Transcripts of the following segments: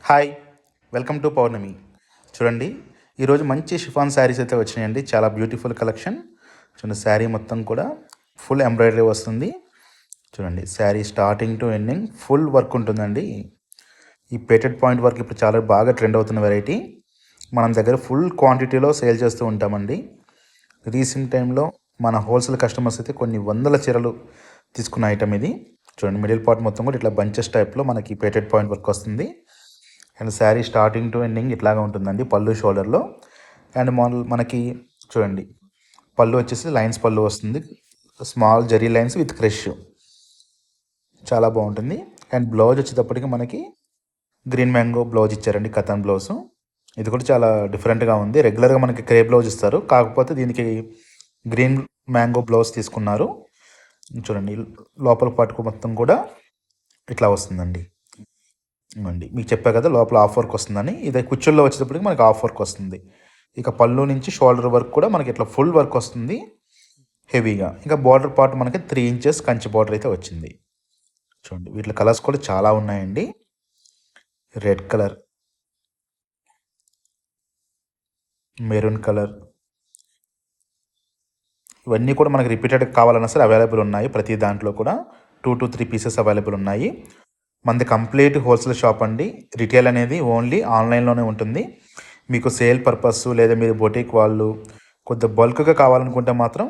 Hi, welcome to పౌర్ణమి. చూడండి, ఈరోజు మంచి షిఫాన్ శారీస్ అయితే వచ్చినాయండి. చాలా బ్యూటిఫుల్ కలెక్షన్. చూడండి, శారీ మొత్తం కూడా ఫుల్ ఎంబ్రాయిడరీ వస్తుంది. చూడండి, sari starting to ending full work ఉంటుందండి. ఈ పేటెడ్ పాయింట్ వర్క్ ఇప్పుడు చాలా బాగా ట్రెండ్ అవుతున్న వెరైటీ. మనం దగ్గర ఫుల్ క్వాంటిటీలో సేల్ చేస్తూ ఉంటామండి. రీసెంట్ టైంలో మన హోల్సేల్ కస్టమర్స్ అయితే కొన్ని వందల చీరలు తీసుకున్న ఐటమ్ ఇది. చూడండి, మిడిల్ పార్ట్ మొత్తం కూడా ఇట్లా బంచెస్ టైప్లో మనకి పేటెడ్ పాయింట్ వర్క్ వస్తుంది. And sari starting to ending ఇట్లాగా ఉంటుందండి. పళ్ళు షోల్డర్లో అండ్ మనకి చూడండి, పళ్ళు వచ్చేసి లైన్స్ పళ్ళు వస్తుంది. Small zari lines with crush, చాలా బాగుంటుంది. అండ్ బ్లౌజ్ వచ్చేటప్పటికి మనకి గ్రీన్ మ్యాంగో బ్లౌజ్ ఇచ్చారండి, కథన్ బ్లౌజ్. ఇది కూడా చాలా డిఫరెంట్గా ఉంది. రెగ్యులర్గా మనకి క్రే బ్లౌజ్ ఇస్తారు, కాకపోతే దీనికి గ్రీన్ మ్యాంగో బ్లౌజ్ తీసుకున్నారు. చూడండి, లోపల పట్టుకు మొత్తం కూడా ఇట్లా వస్తుందండి. అండి మీకు చెప్పా కదా లోపల ఆఫ్ వర్క్ వస్తుందని. ఇది కుచ్చుల్లో వచ్చేటప్పటికి మనకి ఆఫ్ వర్క్ వస్తుంది. ఇక పళ్ళు నుంచి షోల్డర్ వర్క్ కూడా మనకి ఇట్లా ఫుల్ వర్క్ వస్తుంది హెవీగా. ఇంకా బార్డర్ పార్ట్ మనకి 3 ఇంచెస్ కంచి బార్డర్ అయితే వచ్చింది. చూడండి, వీటిలో కలర్స్ కూడా చాలా ఉన్నాయండి. రెడ్ కలర్, మెరూన్ కలర్, ఇవన్నీ కూడా మనకి రిపీటెడ్ కావాలన్నా సరే అవైలబుల్ ఉన్నాయి. ప్రతి దాంట్లో కూడా 2 to 3 పీసెస్ అవైలబుల్ ఉన్నాయి. మనది కంప్లీట్ హోల్సేల్ షాప్ అండి. రిటైల్ అనేది ఓన్లీ ఆన్లైన్లోనే ఉంటుంది. మీకు సేల్ పర్పస్ లేదా మీరు బొటిక్ వాళ్ళు కొద్దిగా బల్క్గా కావాలనుకుంటే మాత్రం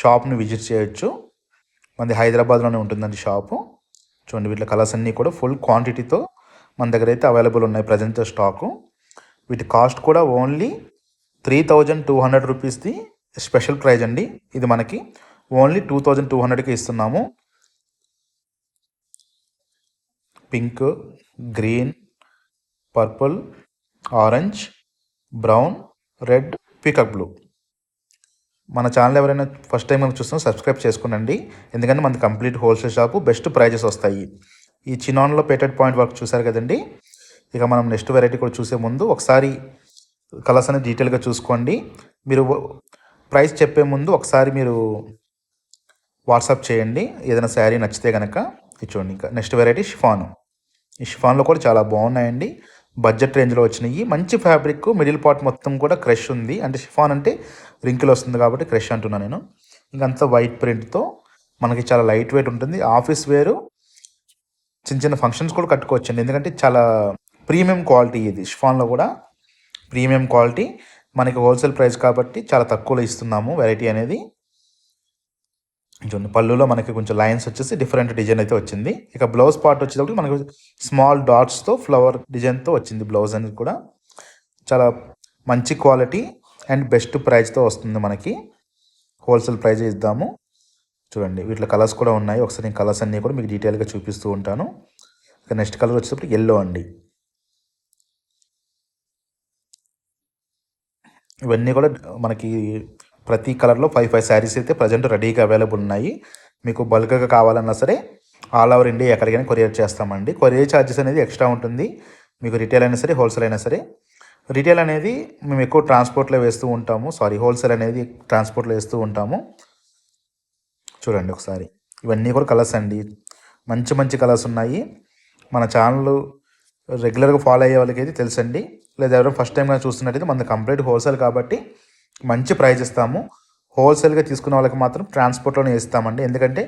షాప్ని విజిట్ చేయొచ్చు. మనది హైదరాబాద్లోనే ఉంటుందండి షాపు. చూడండి, వీటి కలర్స్ అన్నీ కూడా ఫుల్ క్వాంటిటీతో మన దగ్గర అయితే అవైలబుల్ ఉన్నాయి ప్రజెంట్ స్టాకు. వీటి కాస్ట్ కూడా ఓన్లీ 3200 రూపీస్ది స్పెషల్ ప్రైజ్ అండి. ఇది మనకి ఓన్లీ 2200కి ఇస్తున్నాము. Pink, green, purple, orange, brown, red, peacock blue. మన ఛానల్ ఎవరైనా ఫస్ట్ టైం మనం చూస్తున్నా సబ్స్క్రైబ్ చేసుకోండి, ఎందుకంటే మనది complete wholesale shop, best prices వస్తాయి. ఈ చినాన్లో పేటెడ్ పాయింట్ వర్క్ చూసారు కదండి. ఇక మనం నెక్స్ట్ వెరైటీ కూడా చూసే ముందు ఒకసారి కలర్స్ అనేది డీటెయిల్గా చూసుకోండి. మీరు ప్రైస్ చెప్పే ముందు ఒకసారి మీరు వాట్సాప్ చేయండి ఏదైనా శారీ నచ్చితే కనుక. చూడండి, ఇంకా నెక్స్ట్ వెరైటీ షిఫాను. ఈ షిఫాన్లో కూడా చాలా బాగున్నాయండి. బడ్జెట్ రేంజ్లో వచ్చినాయి. మంచి ఫ్యాబ్రిక్, మిడిల్ పార్ట్ మొత్తం కూడా క్రష్ ఉంది. అంటే షిఫాన్ అంటే రింకిల్ వస్తుంది కాబట్టి క్రష్ అంటున్నాను నేను. ఇంకంతా వైట్ ప్రింట్తో మనకి చాలా లైట్ వెయిట్ ఉంటుంది. ఆఫీస్ వేరు, చిన్న చిన్న ఫంక్షన్స్ కూడా కట్టుకోవచ్చండి. ఎందుకంటే చాలా ప్రీమియం క్వాలిటీ ఇది. షిఫాన్లో కూడా ప్రీమియం క్వాలిటీ. మనకి హోల్సేల్ ప్రైస్ కాబట్టి చాలా తక్కువలో ఇస్తున్నాము వెరైటీ అనేది. చూడండి, పళ్ళులో మనకి కొంచెం లైన్స్ వచ్చేసి డిఫరెంట్ డిజైన్ అయితే వచ్చింది. ఇక బ్లౌజ్ పార్ట్ వచ్చేటప్పుడు మనకి స్మాల్ డాట్స్తో ఫ్లవర్ డిజైన్తో వచ్చింది బ్లౌజ్ అనేది కూడా. చాలా మంచి క్వాలిటీ అండ్ బెస్ట్ ప్రైస్తో వస్తుంది మనకి. హోల్సేల్ ప్రైజ్ ఇద్దాము. చూడండి, వీటిలో కలర్స్ కూడా ఉన్నాయి. ఒకసారి నేను కలర్స్ అన్నీ కూడా మీకు డీటెయిల్గా చూపిస్తూ ఉంటాను. ఇక నెక్స్ట్ కలర్ వచ్చేటప్పుడు ఎల్లో అండి. ఇవన్నీ కూడా మనకి ప్రతి కలర్లో 5 శారీస్ అయితే ప్రజెంట్ రెడీగా అవైలబుల్ ఉన్నాయి. మీకు బల్క్గా కావాలన్నా సరే ఆల్ ఓవర్ ఇండియా ఎక్కడికైనా కొరియర్ చేస్తామండి. కొరియర్ ఛార్జెస్ అనేది ఎక్స్ట్రా ఉంటుంది. మీకు రిటైల్ అయినా సరే హోల్సేల్ అయినా సరే. రిటైల్ అనేది మేము ఎక్కువ ట్రాన్స్పోర్ట్లో వేస్తూ ఉంటాము. హోల్సేల్ అనేది ట్రాన్స్పోర్ట్లో వేస్తూ ఉంటాము. చూడండి ఒకసారి, ఇవన్నీ కూడా కలర్స్ అండి. మంచి మంచి కలర్స్ ఉన్నాయి. మన ఛానల్ రెగ్యులర్గా ఫాలో అయ్యే వాళ్ళకి అయితే తెలుసండి. లేదా ఎవరైనా ఫస్ట్ టైంగా చూస్తున్నట్టయితే మనది కంప్లీట్ హోల్సేల్ కాబట్టి మంచి ప్రైస్ ఇస్తాము. హోల్సేల్గా తీసుకున్న వాళ్ళకి మాత్రం ట్రాన్స్పోర్ట్లోనే ఇస్తామండి. ఎందుకంటే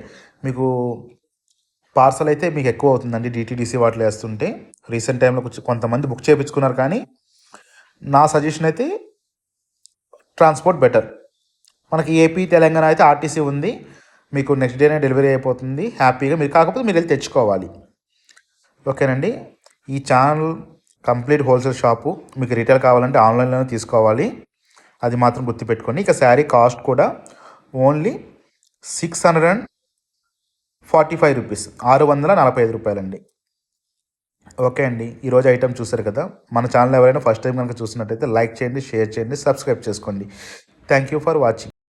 మీకు పార్సల్ అయితే మీకు ఎక్కువ అవుతుందండి డిటీడీసీ వాటిలో వేస్తుంటే. రీసెంట్ టైంలో కొంతమంది బుక్ చేయించుకున్నారు, కానీ నా సజెషన్ అయితే ట్రాన్స్పోర్ట్ బెటర్. మనకి ఏపీ తెలంగాణ అయితే ఆర్టీసీ ఉంది. మీకు నెక్స్ట్ డేనే డెలివరీ అయిపోతుంది హ్యాపీగా. మీరు కాకపోతే మీరు వెళ్ళి తెచ్చుకోవాలి. ఓకేనండి. ఈ ఛానల్ కంప్లీట్ హోల్సేల్ షాపు. మీకు రిటైల్ కావాలంటే ఆన్లైన్లోనే తీసుకోవాలి, అది మాత్రం గుర్తుపెట్టుకోండి. ఇక శారీ కాస్ట్ కూడా ఓన్లీ 645 రూపీస్, 645 రూపాయలండి. ఓకే అండి, ఈరోజు ఐటమ్ చూసారు కదా. మన ఛానల్ ఎవరైనా ఫస్ట్ టైం కనుక చూసినట్టయితే లైక్ చేయండి, షేర్ చేయండి, సబ్స్క్రైబ్ చేసుకోండి. Thank you for watching.